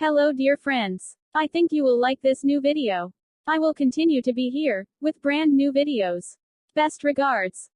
Hello dear friends. I think you will like this new video. I will continue to be here, with brand new videos. Best regards.